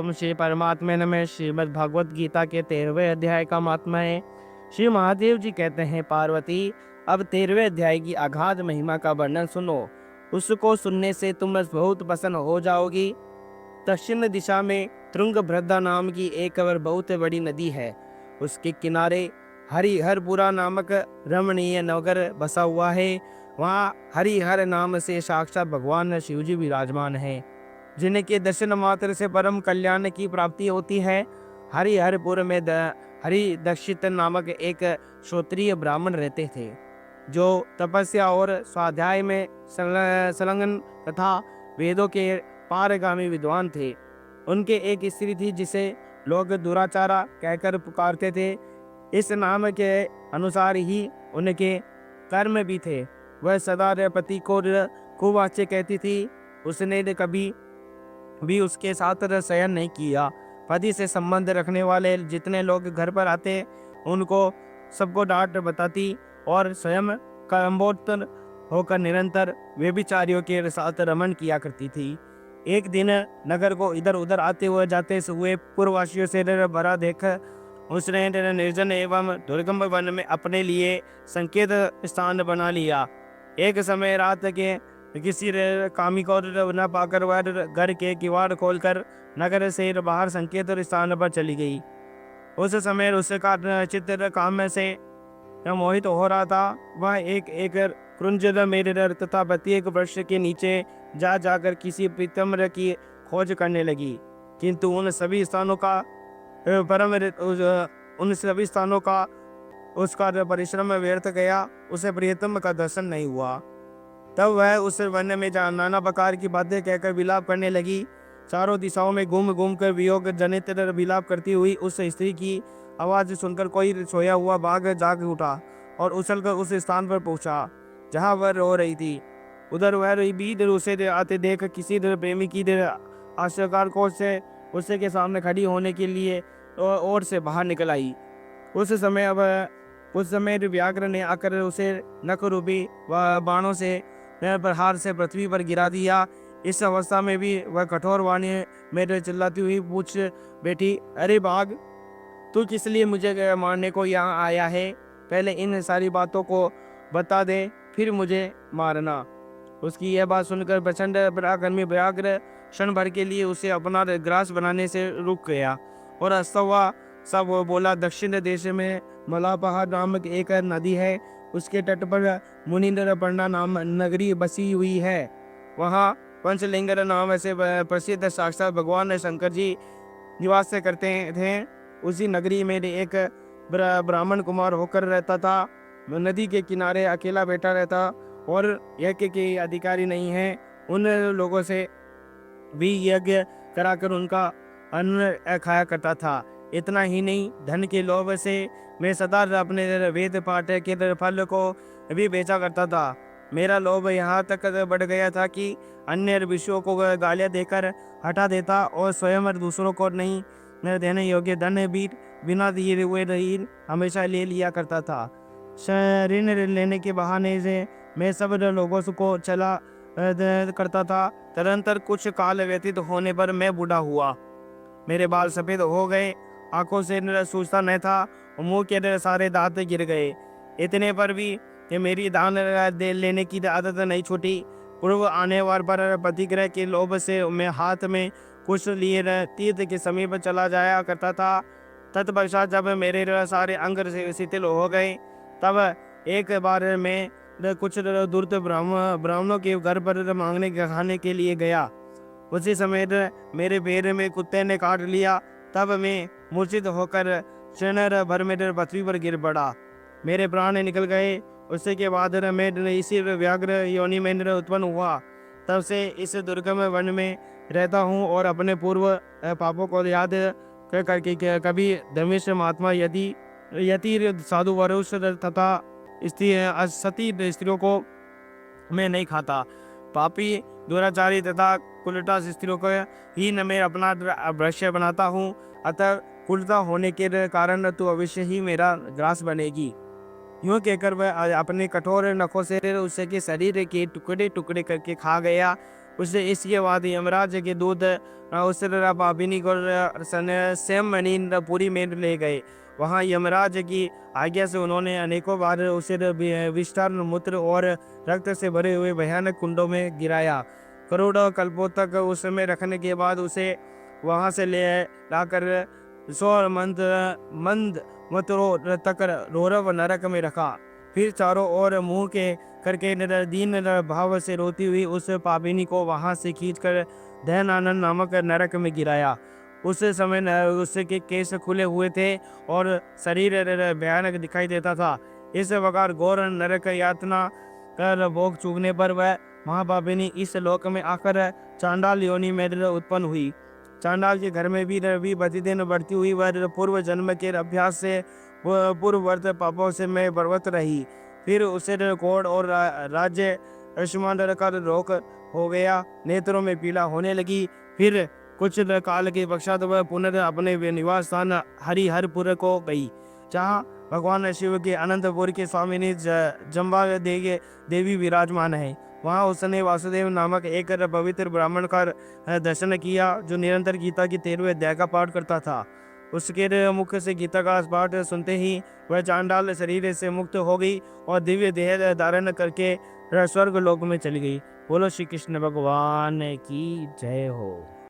ओम श्री परमात्मा नमः। श्रीमद् भागवत गीता के 13वें अध्याय का महात्मा है। श्री महादेव जी कहते हैं, पार्वती अब 13वें अध्याय की अगाध महिमा का वर्णन सुनो। उसको सुनने से तुम बहुत प्रसन्न हो जाओगी। दक्षिण दिशा में तुंगभद्रा नाम की एक और बहुत बड़ी नदी है। उसके किनारे हरिहरपुरा नामक रमणीय नगर बसा हुआ है। वहाँ हरिहर नाम से साक्षात भगवान शिव जी विराजमान है, जिनके दर्शन मात्र से परम कल्याण की प्राप्ति होती है। हरिहरपुर में हरि दक्षित नामक एक क्षत्रिय ब्राह्मण रहते थे, जो तपस्या और स्वाध्याय में संलग्न तथा वेदों के पारगामी विद्वान थे। उनके एक स्त्री थी जिसे लोग दुराचारा कहकर पुकारते थे। इस नाम के अनुसार ही उनके कर्म भी थे। वह सदा अपने पति को कुवाच्य कहती थी। उसने कभी भी उसके साथ शयन नहीं किया। पति से संबंध रखने वाले जितने लोग घर पर आते उनको सबको डांट बताती और स्वयं कर्मोत्तर होकर निरंतर व्यभिचारियों के साथ रमण किया करती थी। एक दिन नगर को इधर उधर आते हुए जाते हुए पूर्ववासियों से भरा देख उसने निर्जन एवं दुर्गम वन में अपने लिए संकेत स्थान बना लिया। एक समय रात के किसी कामी को न पाकर वह घर के किवाड़ खोलकर नगर से बाहर संकेत स्थान पर चली गई। उस समय उसका चित्र काम से मोहित हो रहा था। वह एक एक क्रुंजद मेरर तथा प्रत्येक वृक्ष के नीचे जा जाकर किसी प्रीतम की खोज करने लगी, किंतु उन सभी स्थानों का उसका परिश्रम व्यर्थ गया। उसे प्रियतम का दर्शन नहीं हुआ। तब वह उस वन में नाना प्रकार की बातें कहकर विलाप करने लगी। चारों दिशाओं में घूम घूम कर वियोग जनित विलाप करती हुई उस स्त्री की आवाज सुनकर कोई सोया हुआ बाघ जाग उठा और उछलकर उस स्थान पर पहुंचा जहां वह रो रही थी। उधर वह भी उसे आते देख किसी प्रेमी की आश्चर्यकार को से उसके के सामने खड़ी होने के लिए और से बाहर निकल आई। उस समय व्याघ्र ने आकर उसे नख रूपी बाणों से प्रहार से पृथ्वी पर गिरा दिया। इस अवस्था में भी वह कठोर वाणी में चिल्लाती हुई पूछ बैठी, अरे बाघ, तू किस लिए मुझे मारने को यहाँ आया है? पहले इन सारी बातों को बता दे, फिर मुझे मारना। उसकी यह बात सुनकर प्रचंड पराक्रमी व्याघ्र क्षण भर के लिए उसे अपना ग्रास बनाने से रुक गया और हंसता हुआ सब बोला, दक्षिण देश में मलापहार नामक एक नदी है। उसके तट पर मुनिंद्रपर्णा नाम नगरी बसी हुई है। वहाँ पंचलिंगर नाम से प्रसिद्ध साक्षात भगवान शंकर जी निवास करते थे। उसी नगरी में एक ब्राह्मण कुमार होकर रहता था। नदी के किनारे अकेला बैठा रहता और यज्ञ के अधिकारी नहीं है। उन लोगों से भी यज्ञ कराकर उनका अन्न खाया करता था। इतना ही नहीं, धन के लोभ से मैं सदा अपने वेद पाठ के फल को भी बेचा करता था। मेरा लोभ यहाँ तक बढ़ गया था कि अन्य विषयों को गालियाँ देकर हटा देता और स्वयं दूसरों को नहीं देने योग्य धन भी बिना दिए हुए ऋण हमेशा ले लिया करता था। ऋण लेने के बहाने से मैं सब लोगों को चला करता था। तदनंतर कुछ काल व्यतीत होने पर मैं बूढ़ा हुआ। मेरे बाल सफ़ेद हो गए, आंखों से सूझता न था, मुंह के सारे दांत गिर गए। इतने पर भी कि मेरी दान दे लेने की आदत नहीं छूटी। पूर्व आने वाले पर प्रतिग्रह के लोभ से मैं हाथ में कुछ लिए तीर्थ के समीप चला जाया करता था। तत्पश्चात जब मेरे सारे अंग शिथिल हो गए, तब एक बार मैं कुछ दूर ब्राह्मणों के घर पर मांगने खाने के लिए गया। उसी समय मेरे पैर में कुत्ते ने काट लिया। तब मैं मूर्छित होकर क्षण भर में पृथ्वी पर गिर पड़ा। मेरे प्राण निकल गए। उसके के बाद मैं इसी व्याघ्र योनि में उत्पन्न हुआ। तब से इस दुर्गम वन में रहता हूँ और अपने पूर्व पापों को याद करके कभी धर्मिष्ठ महात्मा यति साधु वरुष तथा सती स्त्रियों को मैं नहीं खाता। पापी दुराचारी तथा कुलटा स्त्रियों को ही न मैं अपना भ्रष्य बनाता हूँ। अतः कुलता होने के कारण तू अवश्य ही मेरा ग्रास बनेगी। यूँ कहकर वह अपने कठोर नखों से उसके शरीर के टुकड़े टुकड़े करके खा गया। उससे इसके बाद यमराज के दूत उस पापिनी को पूरी में ले गए। वहाँ यमराज की आज्ञा से उन्होंने अनेकों बार उसे विष्टान मूत्र और रक्त से भरे हुए भयानक कुंडों में गिराया। करोड़ों कल्पों तक उसमें रखने के बाद उसे वहां से ले लाकर 100 मंद मतरों तक रौरव नरक में रखा। फिर चारों ओर मुंह के करके दीन भाव से रोती हुई उस पापिनी को वहां से खींचकर दहनानंद नामक नरक में गिराया। उस समय उसके केस खुले हुए थे और शरीर भयानक दिखाई देता था। इस प्रकार घोर नरक यातना कर भोग चूकने पर वह महापापिनी इस लोक में आकर चांडाल योनि में उत्पन्न हुई। चांडाल के घर में भी प्रतिदिन बढ़ती हुई वह पूर्व जन्म के अभ्यास से पूर्ववर्त पापों से मैं बलवत रही। फिर उसे कोढ़ और राज्य आयुष्मान का रोग हो गया, नेत्रों में पीला होने लगी। फिर कुछ काल के पश्चात वह पुनः अपने निवास स्थान हरिहरपुर को गई, जहाँ भगवान शिव के अनंतपुर के स्वामिनी जम्बा देवी विराजमान है। वहाँ उसने वासुदेव नामक एक पवित्र ब्राह्मण का दर्शन किया, जो निरंतर गीता की 13वें अध्याय का पाठ करता था। उसके मुख से गीता का पाठ सुनते ही वह चांडाल शरीर से मुक्त हो गई और दिव्य देह धारण करके स्वर्ग लोक में चली गई। बोलो श्री कृष्ण भगवान की जय हो।